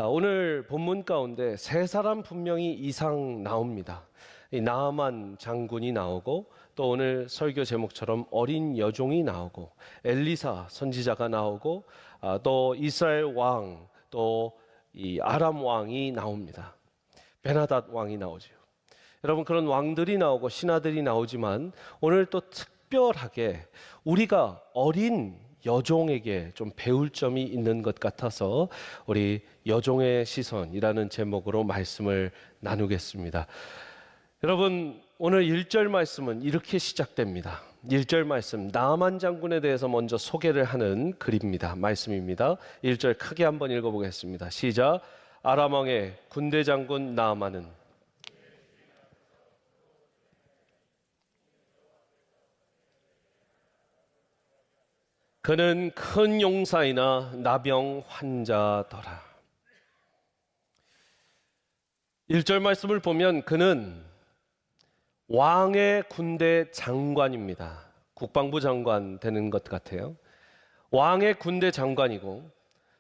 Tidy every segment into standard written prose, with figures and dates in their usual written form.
오늘 본문 가운데 세 사람 분명히 이상 나옵니다. 이 나아만 장군이 나오고, 또 오늘 설교 제목처럼 어린 여종이 나오고, 엘리사 선지자가 나오고, 또 이스라엘 왕, 또 이 아람 왕이 나옵니다. 베나닷 왕이 나오죠. 여러분, 그런 왕들이 나오고 신하들이 나오지만 오늘 또 특별하게 우리가 어린 여종에게 좀 배울 점이 있는 것 같아서 우리 여종의 시선이라는 제목으로 말씀을 나누겠습니다. 여러분, 오늘 1절 말씀은 이렇게 시작됩니다. 1절 말씀, 나아만 장군에 대해서 먼저 소개를 하는 글입니다. 말씀입니다. 1절 크게 한번 읽어보겠습니다. 시작. 아람 왕의 군대 장군 나아만은 그는 큰 용사이나 나병 환자더라. 1절 말씀을 보면 그는 왕의 군대 장관입니다. 국방부 장관 되는 것 같아요. 왕의 군대 장관이고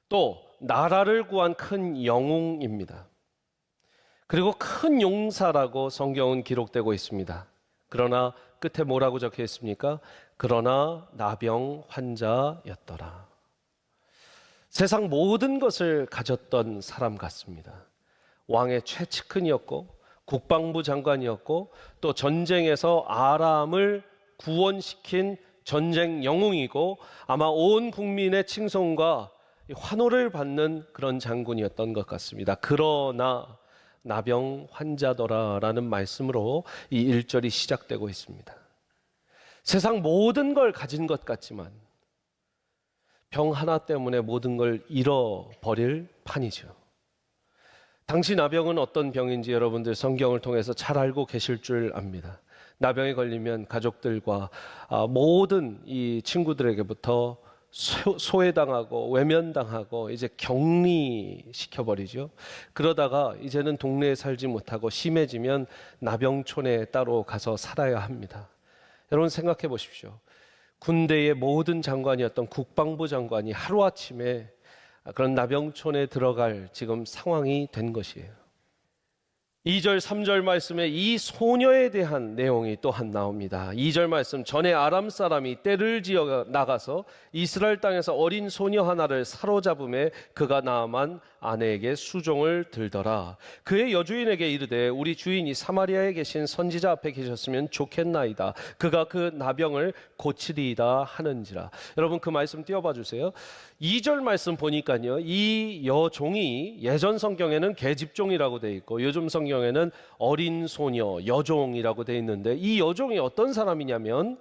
또 나라를 구한 큰 영웅입니다. 그리고 큰 용사라고 성경은 기록되고 있습니다. 그러나 끝에 뭐라고 적혀 있습니까? 그러나 나병 환자였더라. 세상 모든 것을 가졌던 사람 같습니다. 왕의 최측근이었고 국방부 장관이었고 또 전쟁에서 아람을 구원시킨 전쟁 영웅이고 아마 온 국민의 칭송과 환호를 받는 그런 장군이었던 것 같습니다. 그러나 나병 환자더라라는 말씀으로 이 1절이 시작되고 있습니다. 세상 모든 걸 가진 것 같지만 병 하나 때문에 모든 걸 잃어버릴 판이죠. 당시 나병은 어떤 병인지 여러분들 성경을 통해서 잘 알고 계실 줄 압니다. 나병에 걸리면 가족들과 모든 이 친구들에게부터 소외당하고 외면당하고 이제 격리시켜버리죠. 그러다가 이제는 동네에 살지 못하고 심해지면 나병촌에 따로 가서 살아야 합니다. 여러분 생각해 보십시오. 군대의 모든 장관이었던 국방부 장관이 하루아침에 그런 나병촌에 들어갈 지금 상황이 된 것이에요. 2절, 3절 말씀에 이 소녀에 대한 내용이 또한 나옵니다. 2절 말씀, 전에 아람 사람이 떼를 지어 나가서 이스라엘 땅에서 어린 소녀 하나를 사로잡음에 그가 나아만 아내에게 수종을 들더라. 그의 여주인에게 이르되 우리 주인이 사마리아에 계신 선지자 앞에 계셨으면 좋겠나이다. 그가 그 나병을 고치리이다 하는지라. 여러분 그 말씀 띄워봐 주세요. 2절 말씀 보니까요, 이 여종이 예전 성경에는 계집종이라고 되어 있고 요즘 성경에는 어린 소녀, 여종이라고 되어 있는데 이 여종이 어떤 사람이냐면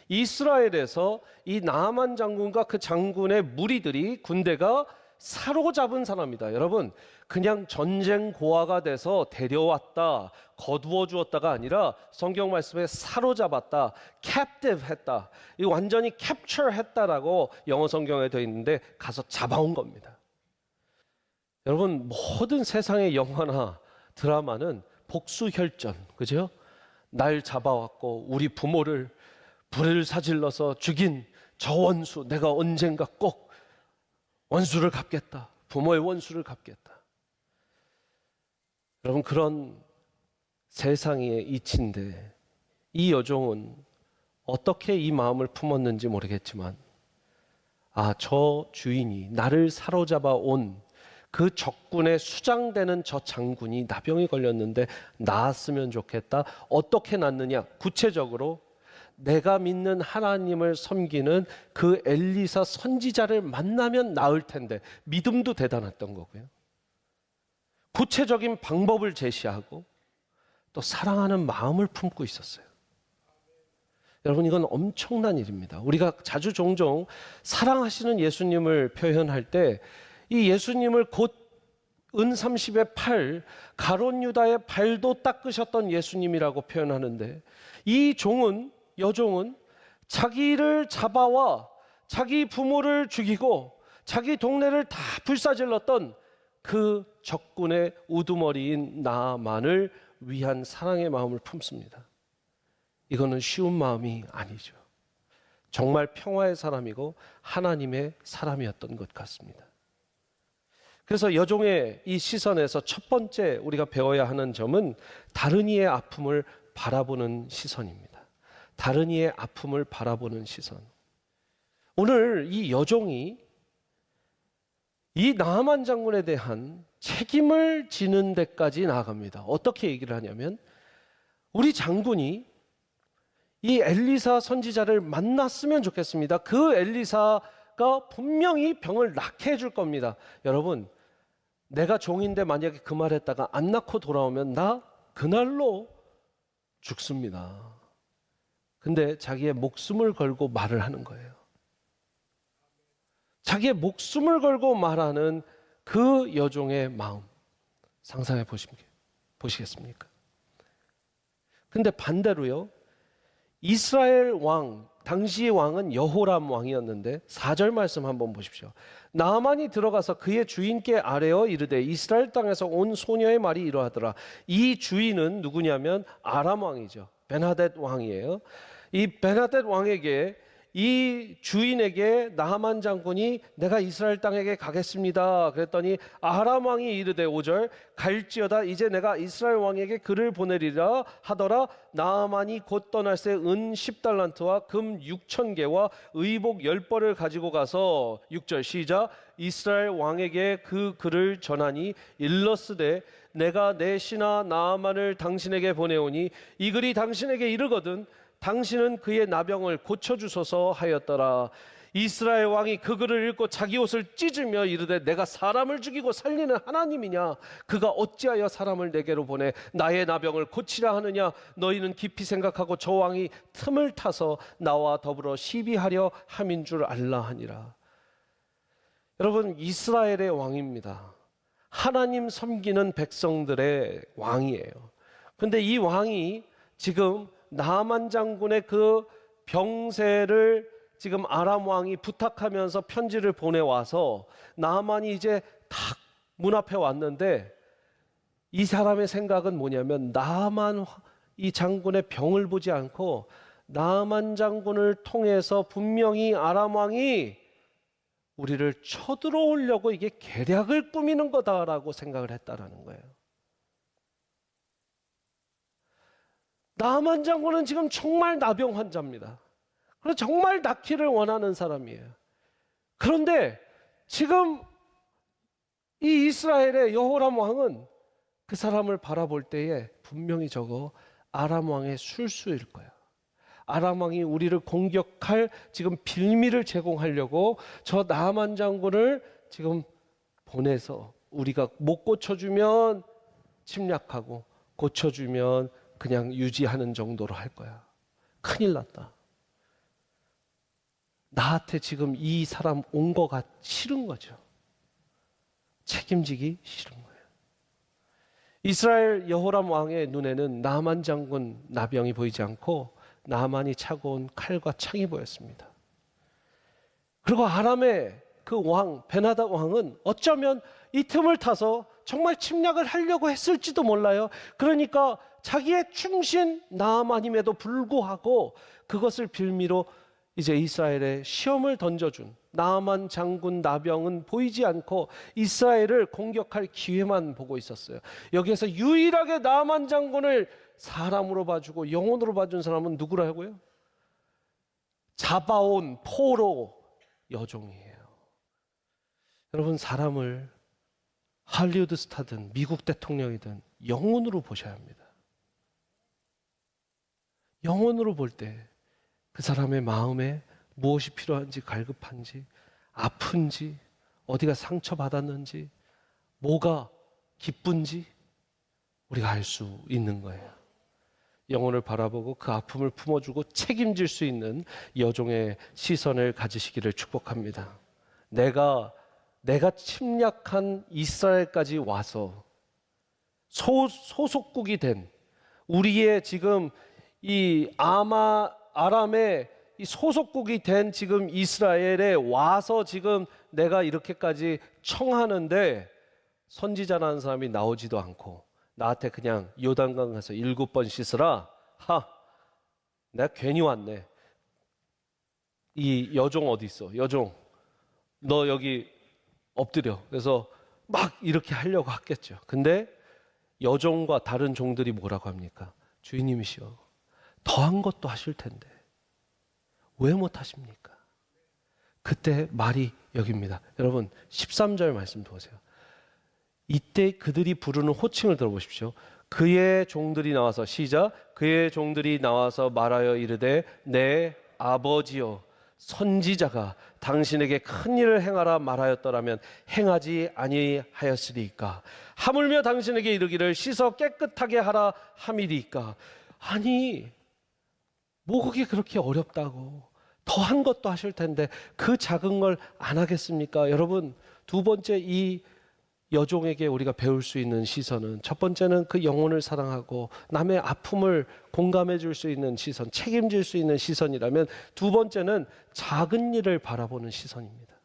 이스라엘에서 이 나아만 장군과 그 장군의 무리들이 군대가 사로잡은 사람이다. 여러분 그냥 전쟁 고아가 돼서 데려왔다, 거두어 주었다가 아니라 성경 말씀에 사로잡았다, captive 했다, 이거 완전히 capture 했다라고 영어 성경에 되어 있는데 가서 잡아온 겁니다. 여러분 모든 세상의 영화나 드라마는 복수혈전, 그죠? 날 잡아왔고 우리 부모를 불을 사질러서 죽인 저 원수, 내가 언젠가 꼭 원수를 갚겠다, 부모의 원수를 갚겠다. 여러분 그런 세상의 이치인데 이 여종은 어떻게 이 마음을 품었는지 모르겠지만 저 주인이 나를 사로잡아 온 그 적군의 수장되는 저 장군이 나병이 걸렸는데 나았으면 좋겠다. 어떻게 낫느냐? 구체적으로 내가 믿는 하나님을 섬기는 그 엘리사 선지자를 만나면 나을 텐데, 믿음도 대단했던 거고요. 구체적인 방법을 제시하고 또 사랑하는 마음을 품고 있었어요. 여러분 이건 엄청난 일입니다. 우리가 자주 종종 사랑하시는 예수님을 표현할 때 이 예수님을 곧 은30의 팔, 가롯 유다의 발도 닦으셨던 예수님이라고 표현하는데 이 종은, 여종은 자기를 잡아와 자기 부모를 죽이고 자기 동네를 다 불사질렀던 그 적군의 우두머리인 나아만을 위한 사랑의 마음을 품습니다. 이거는 쉬운 마음이 아니죠. 정말 평화의 사람이고 하나님의 사람이었던 것 같습니다. 그래서 여종의 이 시선에서 첫 번째 우리가 배워야 하는 점은 다른 이의 아픔을 바라보는 시선입니다. 다른 이의 아픔을 바라보는 시선. 오늘 이 여종이 이 나아만 장군에 대한 책임을 지는 데까지 나아갑니다. 어떻게 얘기를 하냐면, 우리 장군이 이 엘리사 선지자를 만났으면 좋겠습니다. 그 엘리사가 분명히 병을 낫게 해줄 겁니다. 여러분, 내가 종인데 만약에 그 말 했다가 안 낳고 돌아오면 나 그날로 죽습니다. 근데 자기의 목숨을 걸고 말을 하는 거예요. 자기의 목숨을 걸고 말하는 그 여종의 마음 상상해 보시겠습니까? 근데 반대로요, 이스라엘 왕, 당시의 왕은 여호람 왕이었는데 4절 말씀 한번 보십시오. 나아만이 들어가서 그의 주인께 아뢰어 이르되 이스라엘 땅에서 온 소녀의 말이 이러하더라. 이 주인은 누구냐면 아람 왕이죠. 베나댓 왕이에요. 이 베나댓 왕에게, 이 주인에게 나하만 장군이 내가 이스라엘 땅에게 가겠습니다 그랬더니 아람 왕이 이르되 5절 갈지어다 이제 내가 이스라엘 왕에게 글을 보내리라 하더라. 나하만이 곧 떠날새 은 10달란트와 금 6,000개와 의복 10벌을 가지고 가서 6절 시작 이스라엘 왕에게 그 글을 전하니 일러스되 내가 내 신하 나하만을 당신에게 보내오니 이 글이 당신에게 이르거든 당신은 그의 나병을 고쳐주소서 하였더라. 이스라엘 왕이 그 글을 읽고 자기 옷을 찢으며 이르되 내가 사람을 죽이고 살리는 하나님이냐? 그가 어찌하여 사람을 내게로 보내 나의 나병을 고치라 하느냐? 너희는 깊이 생각하고 저 왕이 틈을 타서 나와 더불어 시비하려 함인 줄 알라 하니라. 여러분, 이스라엘의 왕입니다. 하나님 섬기는 백성들의 왕이에요. 근데 이 왕이 지금 나아만 장군의 그 병세를 지금 아람 왕이 부탁하면서 편지를 보내와서 나아만이 이제 딱 문 앞에 왔는데 이 사람의 생각은 뭐냐면 나아만 이 장군의 병을 보지 않고 나아만 장군을 통해서 분명히 아람 왕이 우리를 쳐들어오려고 이게 계략을 꾸미는 거다라고 생각을 했다라는 거예요. 나아만 장군은 지금 정말 나병 환자입니다. 그래서 정말 낫기를 원하는 사람이에요. 그런데 지금 이 이스라엘의 여호람 왕은 그 사람을 바라볼 때에 분명히 저거 아람 왕의 술수일 거예요. 아람 왕이 우리를 공격할 지금 빌미를 제공하려고 저 나아만 장군을 지금 보내서 우리가 못 고쳐주면 침략하고 고쳐주면 그냥 유지하는 정도로 할 거야. 큰일 났다. 나한테 지금 이 사람 온 거가 싫은 거죠. 책임지기 싫은 거예요. 이스라엘 여호람 왕의 눈에는 나아만 장군 나병이 보이지 않고 나아만이 차고 온 칼과 창이 보였습니다. 그리고 아람의 그 왕 베나닷 왕은 어쩌면 이 틈을 타서 정말 침략을 하려고 했을지도 몰라요. 그러니까 자기의 충신 나아만임에도 불구하고 그것을 빌미로 이제 이스라엘에 시험을 던져준 나아만 장군 나병은 보이지 않고 이스라엘을 공격할 기회만 보고 있었어요. 여기에서 유일하게 나아만 장군을 사람으로 봐주고 영혼으로 봐준 사람은 누구라고요? 잡아온 포로 여종이에요. 여러분, 사람을 할리우드 스타든 미국 대통령이든 영혼으로 보셔야 합니다. 영혼으로 볼 때 그 사람의 마음에 무엇이 필요한지, 갈급한지, 아픈지, 어디가 상처받았는지, 뭐가 기쁜지 우리가 알 수 있는 거예요. 영혼을 바라보고 그 아픔을 품어주고 책임질 수 있는 여종의 시선을 가지시기를 축복합니다. 내가 침략한 이스라엘까지 와서 소속국이 된 우리의 지금 이 아람의 이 소속국이 된 지금 이스라엘에 와서 지금 내가 이렇게까지 청하는데 선지자라는 사람이 나오지도 않고 나한테 그냥 요단강 가서 7번 씻으라. 내가 괜히 왔네. 이 여종 어디 있어? 여종, 너 여기 엎드려. 그래서 막 이렇게 하려고 했겠죠. 근데 여종과 다른 종들이 뭐라고 합니까? 주인님이시여, 더한 것도 하실 텐데 왜 못하십니까? 그때 말이 여기입니다. 여러분 13절 말씀 보세요. 이때 그들이 부르는 호칭을 들어보십시오. 그의 종들이 나와서, 시작, 그의 종들이 나와서 말하여 이르되 내 아버지여, 선지자가 당신에게 큰 일을 행하라 말하였더라면 행하지 아니하였으리이까. 하물며 당신에게 이르기를 씻어 깨끗하게 하라 함이리이까. 아니, 뭐 그게 그렇게 어렵다고, 더한 것도 하실 텐데 그 작은 걸 안 하겠습니까? 여러분, 두 번째 이 여종에게 우리가 배울 수 있는 시선은, 첫 번째는 그 영혼을 사랑하고 남의 아픔을 공감해 줄 수 있는 시선, 책임질 수 있는 시선이라면, 두 번째는 작은 일을 바라보는 시선입니다.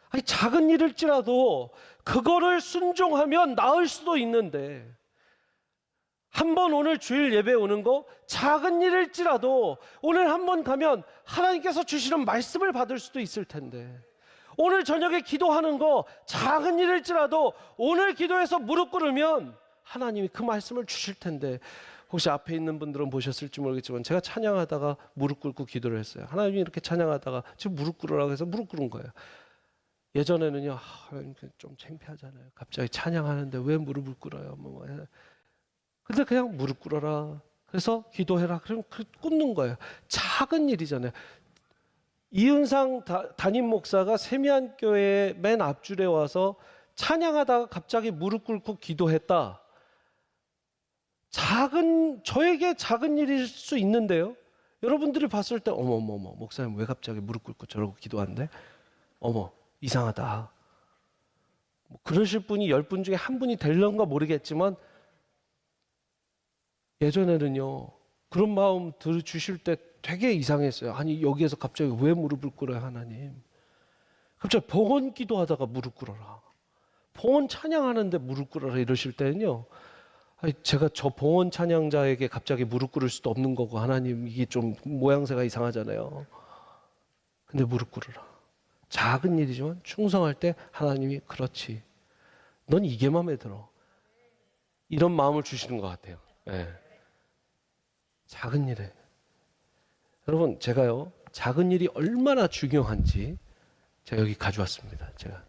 아니, 작은 일일지라도 그거를 순종하면 나을 수도 있는데, 한번 오늘 주일 예배 오는 거 작은 일일지라도 오늘 한번 가면 하나님께서 주시는 말씀을 받을 수도 있을 텐데, 오늘 저녁에 기도하는 거 작은 일일지라도 오늘 기도해서 무릎 꿇으면 하나님이 그 말씀을 주실 텐데, 혹시 앞에 있는 분들은 보셨을지 모르겠지만 제가 찬양하다가 무릎 꿇고 기도를 했어요. 하나님이 이렇게 찬양하다가 지금 무릎 꿇으라고 해서 무릎 꿇은 거예요. 예전에는요, 좀 창피하잖아요. 갑자기 찬양하는데 왜 무릎을 꿇어요? 근데 그냥 무릎 꿇어라, 그래서 기도해라, 그럼 꿇는 거예요. 작은 일이잖아요. 이은상 담임 목사가 세미안교회 맨 앞줄에 와서 찬양하다가 갑자기 무릎 꿇고 기도했다. 저에게 작은 일일 수 있는데요, 여러분들이 봤을 때 어머머머, 목사님 왜 갑자기 무릎 꿇고 저러고 기도한대? 어머, 이상하다. 뭐 그러실 분이 10분 중에 한 분이 될런가 모르겠지만, 예전에는요 그런 마음 들어주실 때 되게 이상했어요. 아니, 여기에서 갑자기 왜 무릎을 꿇어요, 하나님? 갑자기 봉헌 기도하다가 무릎 꿇어라, 봉헌 찬양하는데 무릎 꿇어라 이러실 때는요, 아니, 제가 저 봉헌 찬양자에게 갑자기 무릎 꿇을 수도 없는 거고, 하나님 이게 좀 모양새가 이상하잖아요. 근데 무릎 꿇으라, 작은 일이지만 충성할 때 하나님이 그렇지, 넌 이게 마음에 들어, 이런 마음을 주시는 것 같아요. 네. 작은 일에, 여러분 제가요 작은 일이 얼마나 중요한지 제가 여기 가져왔습니다. 제가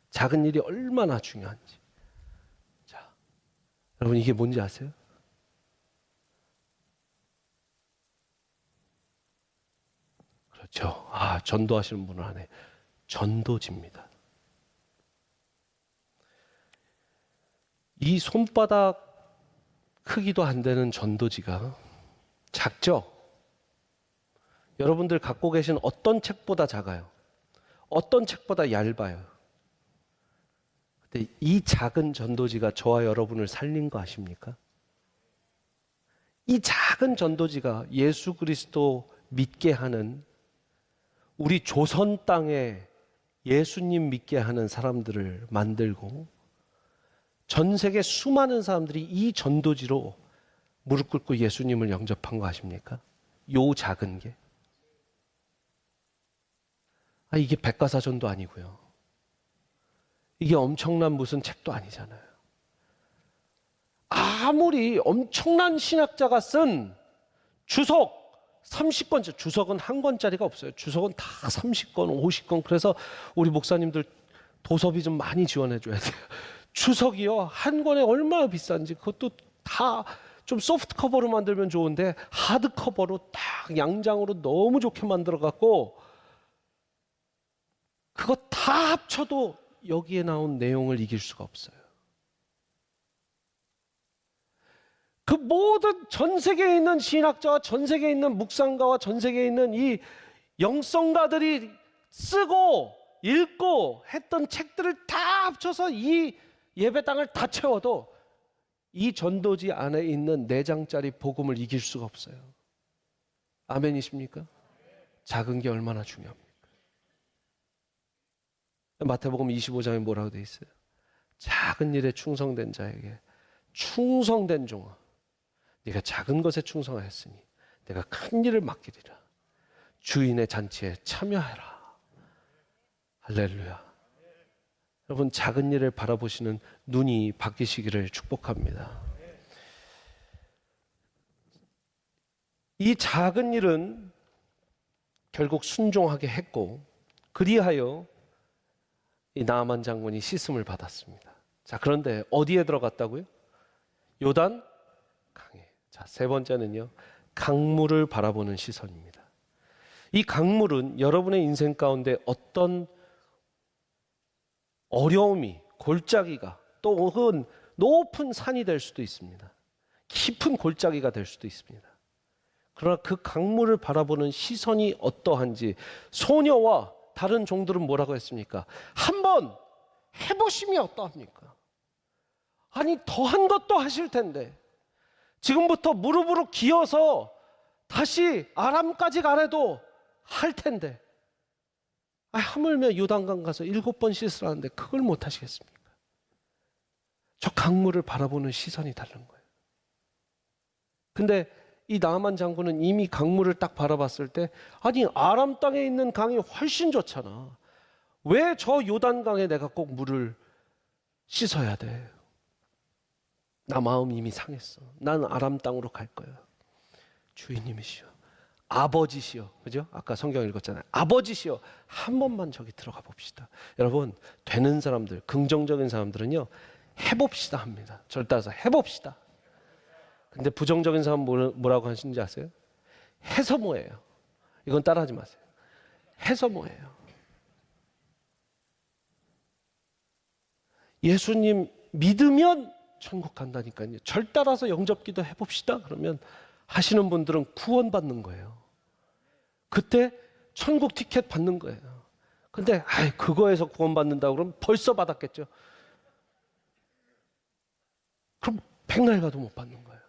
작은 일이 얼마나 중요한지. 자, 여러분 이게 뭔지 아세요? 그렇죠. 전도하시는 분을 하네. 전도지입니다. 이 손바닥 크기도 안 되는 전도지가 작죠? 여러분들 갖고 계신 어떤 책보다 작아요. 어떤 책보다 얇아요. 근데 이 작은 전도지가 저와 여러분을 살린 거 아십니까? 이 작은 전도지가 예수 그리스도 믿게 하는, 우리 조선 땅에 예수님 믿게 하는 사람들을 만들고, 전 세계 수많은 사람들이 이 전도지로 무릎 꿇고 예수님을 영접한 거 아십니까? 요 작은 게. 이게 백과사전도 아니고요, 이게 엄청난 무슨 책도 아니잖아요. 아무리 엄청난 신학자가 쓴 주석 30권, 주석은 한 권짜리가 없어요. 주석은 다 30권, 50권. 그래서 우리 목사님들 도서비 좀 많이 지원해 줘야 돼요. 주석이요, 한 권에 얼마나 비싼지. 그것도 다 좀 소프트 커버로 만들면 좋은데 하드 커버로 딱 양장으로 너무 좋게 만들어 갖고, 그거 다 합쳐도 여기에 나온 내용을 이길 수가 없어요. 그 모든 전 세계에 있는 신학자와 전 세계에 있는 묵상가와 전 세계에 있는 이 영성가들이 쓰고 읽고 했던 책들을 다 합쳐서 이 예배당을 다 채워도 이 전도지 안에 있는 4장짜리 복음을 이길 수가 없어요. 아멘이십니까? 작은 게 얼마나 중요합니까? 마태복음 25장에 뭐라고 돼 있어요? 작은 일에 충성된 자에게, 충성된 종아, 네가 작은 것에 충성하였으니 내가 큰 일을 맡기리라. 주인의 잔치에 참여해라. 할렐루야. 여러분, 작은 일을 바라보시는 눈이 바뀌시기를 축복합니다. 이 작은 일은 결국 순종하게 했고, 그리하여 이 나아만 장군이 씻음을 받았습니다. 자, 그런데 어디에 들어갔다고요? 요단 강에. 자, 세 번째는요, 강물을 바라보는 시선입니다. 이 강물은 여러분의 인생 가운데 어떤 어려움이, 골짜기가, 또 혹은 높은 산이 될 수도 있습니다. 깊은 골짜기가 될 수도 있습니다. 그러나 그 강물을 바라보는 시선이 어떠한지, 소녀와 다른 종들은 뭐라고 했습니까? 한번 해보심이 어떠합니까? 아니, 더한 것도 하실 텐데 지금부터 무릎으로 기어서 다시 아람까지 가래도 할 텐데, 하물며 요단강 가서 7번 씻으라는데 그걸 못 하시겠습니까? 저 강물을 바라보는 시선이 다른 거예요. 근데 이 나아만 장군은 이미 강물을 딱 바라봤을 때, 아니, 아람 땅에 있는 강이 훨씬 좋잖아. 왜 저 요단강에 내가 꼭 물을 씻어야 돼? 나 마음 이미 상했어. 난 아람 땅으로 갈 거야. 주인님이시여, 아버지시여, 그죠? 아까 성경 읽었잖아요. 아버지시여, 한 번만 저기 들어가 봅시다. 여러분, 되는 사람들, 긍정적인 사람들은요, 해봅시다 합니다. 저를 따라서 해봅시다. 근데 부정적인 사람 뭐라고 하시는지 아세요? 해서 뭐예요? 이건 따라하지 마세요. 해서 뭐예요? 예수님 믿으면 천국 간다니까요. 절 따라서 영접기도 해봅시다. 그러면 하시는 분들은 구원받는 거예요. 그때 천국 티켓 받는 거예요. 근데 그거에서 구원받는다고 그러면 벌써 받았겠죠. 그럼 백날 가도 못 받는 거예요.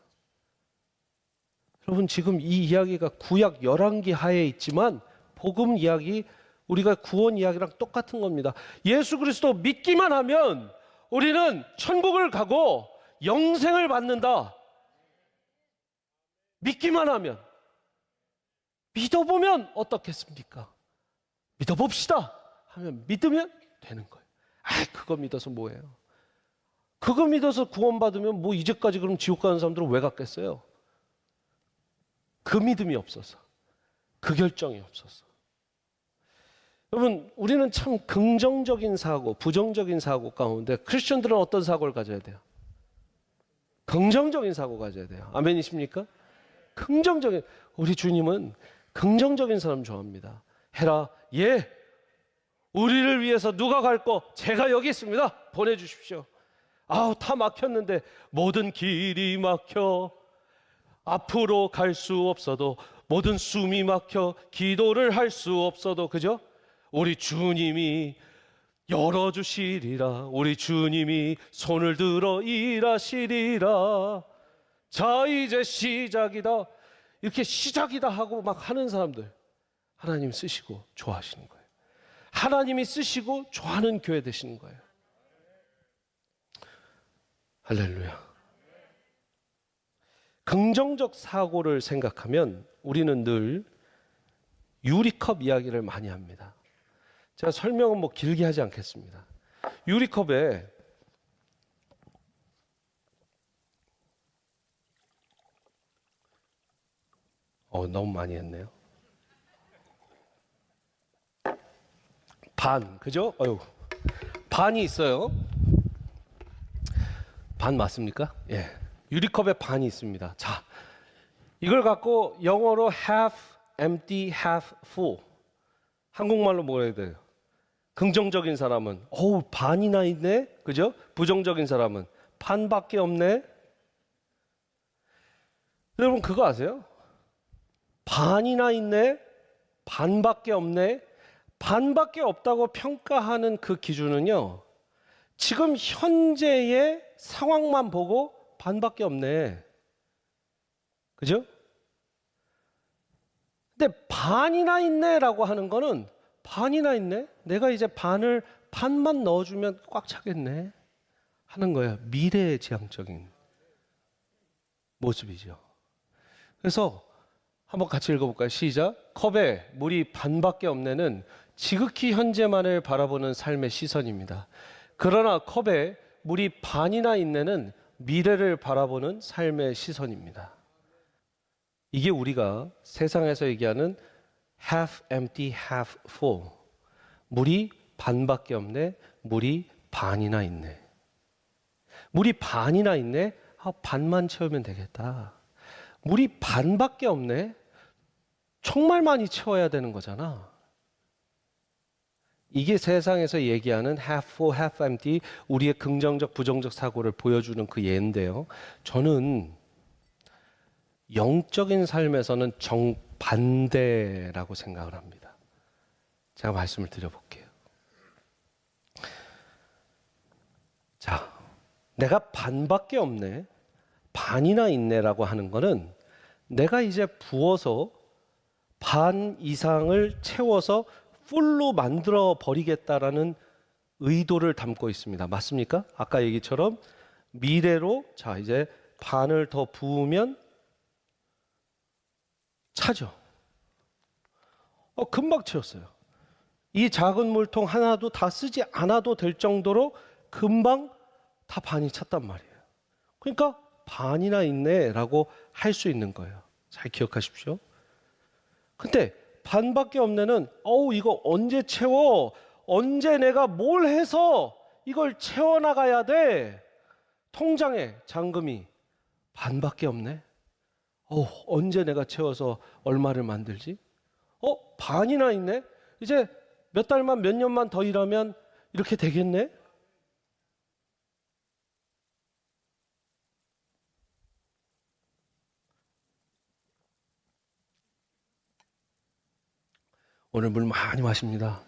여러분, 지금 이 이야기가 구약 열왕기 하에 있지만 복음 이야기, 우리가 구원 이야기랑 똑같은 겁니다. 예수 그리스도 믿기만 하면 우리는 천국을 가고 영생을 받는다. 믿기만 하면. 믿어보면 어떻겠습니까? 믿어봅시다 하면 믿으면 되는 거예요. 그거 믿어서 뭐예요? 그거 믿어서 구원받으면 뭐 이제까지 그럼 지옥 가는 사람들은 왜 갔겠어요? 그 믿음이 없어서, 그 결정이 없어서. 여러분, 우리는 참 긍정적인 사고, 부정적인 사고 가운데 크리스천들은 어떤 사고를 가져야 돼요? 긍정적인 사고 가져야 돼요. 아멘이십니까? 긍정적인, 우리 주님은 긍정적인 사람 좋아합니다. 해라, 예, 우리를 위해서 누가 갈 거 제가 여기 있습니다. 보내주십시오. 다 막혔는데 모든 길이 막혀 앞으로 갈 수 없어도, 모든 숨이 막혀 기도를 할 수 없어도, 그죠? 우리 주님이 열어주시리라. 우리 주님이 손을 들어 일하시리라. 자, 이제 시작이다. 이렇게 시작이다 하고 막 하는 사람들, 하나님 쓰시고 좋아하시는 거예요. 하나님이 쓰시고 좋아하는 교회 되시는 거예요. 할렐루야. 긍정적 사고를 생각하면 우리는 늘 유리컵 이야기를 많이 합니다. 제가 설명은 뭐 길게 하지 않겠습니다. 유리컵에 너무 많이 했네요. 반, 그죠? 반이 있어요. 반 맞습니까? 예. 유리컵에 반이 있습니다. 자, 이걸 갖고 영어로 half empty, half full. 한국말로 뭐라 해야 돼요? 긍정적인 사람은 반이나 있네, 그죠? 부정적인 사람은 반밖에 없네. 여러분, 그거 아세요? 반이나 있네, 반밖에 없네. 반밖에 없다고 평가하는 그 기준은요, 지금 현재의 상황만 보고 반밖에 없네, 그죠? 근데 반이나 있네라고 하는 거는, 반이나 있네, 내가 이제 반만 넣어주면 꽉 차겠네 하는 거예요. 미래지향적인 모습이죠. 그래서 한번 같이 읽어볼까요? 시작. 컵에 물이 반밖에 없네는 지극히 현재만을 바라보는 삶의 시선입니다. 그러나 컵에 물이 반이나 있네는 미래를 바라보는 삶의 시선입니다. 이게 우리가 세상에서 얘기하는 half empty, half full. 물이 반밖에 없네, 물이 반이나 있네. 물이 반이나 있네, 반만 채우면 되겠다. 물이 반밖에 없네, 정말 많이 채워야 되는 거잖아. 이게 세상에서 얘기하는 half full, half empty, 우리의 긍정적, 부정적 사고를 보여주는 그 예인데요. 저는 영적인 삶에서는 정반대라고 생각을 합니다. 제가 말씀을 드려볼게요. 자, 내가 반밖에 없네, 반이나 있네라고 하는 거는 내가 이제 부어서 반 이상을 채워서 풀로 만들어 버리겠다라는 의도를 담고 있습니다. 맞습니까? 아까 얘기처럼 미래로 자 이제 반을 더 부으면 차죠. 금방 채웠어요. 이 작은 물통 하나도 다 쓰지 않아도 될 정도로 금방 다 반이 찼단 말이에요. 그러니까 반이나 있네라고 할 수 있는 거예요. 잘 기억하십시오. 근데 반밖에 없네는 이거 언제 채워? 언제 내가 뭘 해서 이걸 채워나가야 돼? 통장에 잔금이 반밖에 없네. 언제 내가 채워서 얼마를 만들지? 반이나 있네. 이제 몇 달만 몇 년만 더 일하면 이렇게 되겠네. 오늘 물 많이 마십니다.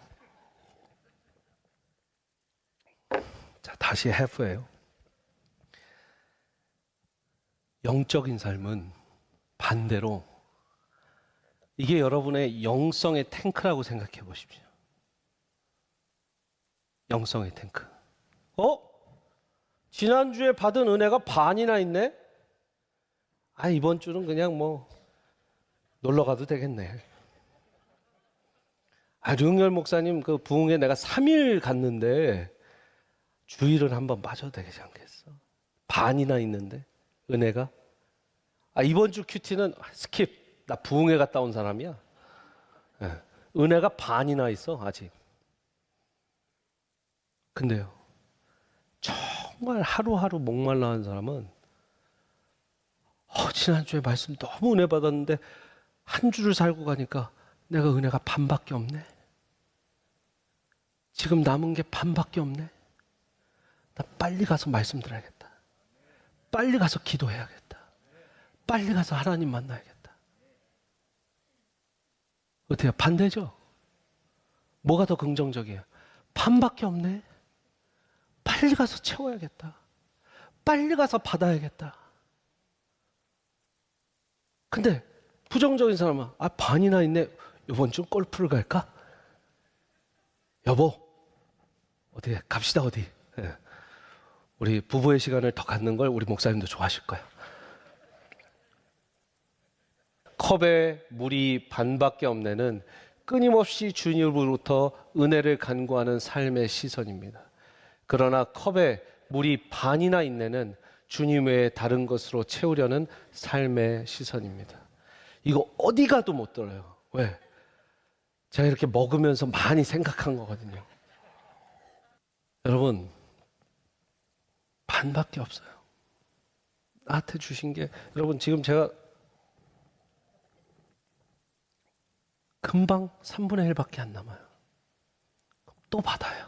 자, 다시 해프예요. 영적인 삶은 반대로 이게 여러분의 영성의 탱크라고 생각해 보십시오. 영성의 탱크. 지난주에 받은 은혜가 반이나 있네? 이번 주는 그냥 놀러 가도 되겠네. 류응열 목사님 그 부흥회 내가 3일 갔는데 주일은 한번 빠져도 되지 않겠어? 반이나 있는데 은혜가. 이번 주 큐티는 스킵. 나 부흥회 갔다 온 사람이야. 은혜가 반이나 있어 아직. 근데요, 정말 하루하루 목말라 하는 사람은 지난주에 말씀 너무 은혜 받았는데 한 주를 살고 가니까 내가 은혜가 반밖에 없네. 지금 남은 게 반밖에 없네. 나 빨리 가서 말씀 들어야겠다. 빨리 가서 기도해야겠다. 빨리 가서 하나님 만나야겠다. 어때요? 반대죠? 뭐가 더 긍정적이에요? 반밖에 없네. 빨리 가서 채워야겠다. 빨리 가서 받아야겠다. 근데 부정적인 사람은 반이나 있네. 이번 주 골프를 갈까? 여보, 어디 갑시다 어디. 우리 부부의 시간을 더 갖는 걸 우리 목사님도 좋아하실 거야. 컵에 물이 반밖에 없네는 끊임없이 주님으로부터 은혜를 간구하는 삶의 시선입니다. 그러나 컵에 물이 반이나 있네는 주님 외에 다른 것으로 채우려는 삶의 시선입니다. 이거 어디 가도 못 들어요. 왜? 제가 이렇게 먹으면서 많이 생각한 거거든요. 여러분, 반밖에 없어요. 나한테 주신 게, 여러분 지금 제가 금방 3분의 1밖에 안 남아요. 또 받아요.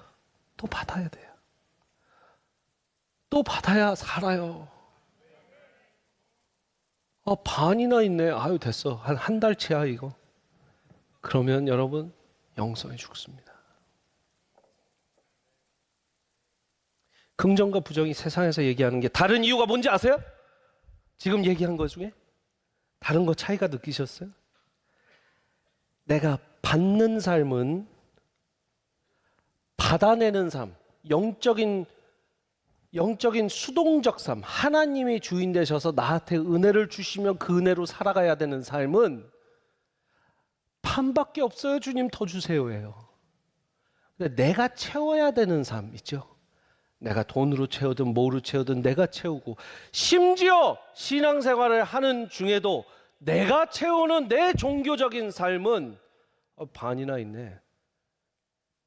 또 받아야 돼요. 또 받아야 살아요. 반이나 있네. 됐어. 한 달치야 이거. 그러면 여러분 영성이 죽습니다. 긍정과 부정이 세상에서 얘기하는 게 다른 이유가 뭔지 아세요? 지금 얘기한 것 중에 다른 거 차이가 느끼셨어요? 내가 받는 삶은 받아내는 삶, 영적인 수동적 삶, 하나님이 주인 되셔서 나한테 은혜를 주시면 그 은혜로 살아가야 되는 삶은 반밖에 없어요. 주님 더 주세요예요. 근데 내가 채워야 되는 삶 있죠. 내가 돈으로 채우든 뭐로 채우든 내가 채우고, 심지어 신앙생활을 하는 중에도 내가 채우는 내 종교적인 삶은 반이나 있네.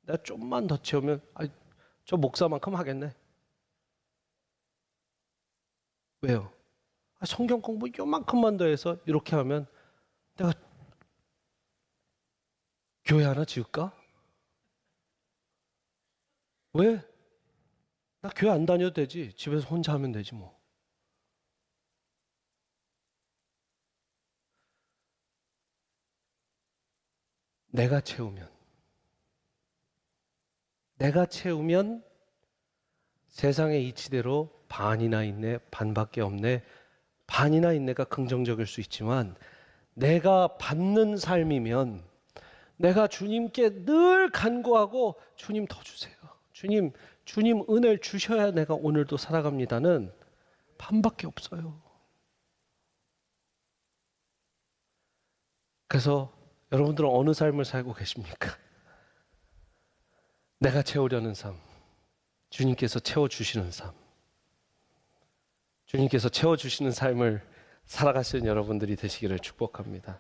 내가 좀만 더 채우면 저 목사만큼 하겠네. 왜요? 성경 공부 요만큼만 더 해서 이렇게 하면 내가 교회 하나 지을까? 왜? 나 교회 안 다녀도 되지. 집에서 혼자 하면 되지 뭐. 내가 채우면 세상의 이치대로 반이나 있네, 반밖에 없네, 반이나 있네가 긍정적일 수 있지만, 내가 받는 삶이면 내가 주님께 늘 간구하고 주님 더 주세요. 주님 은혜를 주셔야 내가 오늘도 살아갑니다는 반밖에 없어요. 그래서 여러분들은 어느 삶을 살고 계십니까? 내가 채우려는 삶, 주님께서 채워주시는 삶, 주님께서 채워주시는 삶을 살아가시는 여러분들이 되시기를 축복합니다.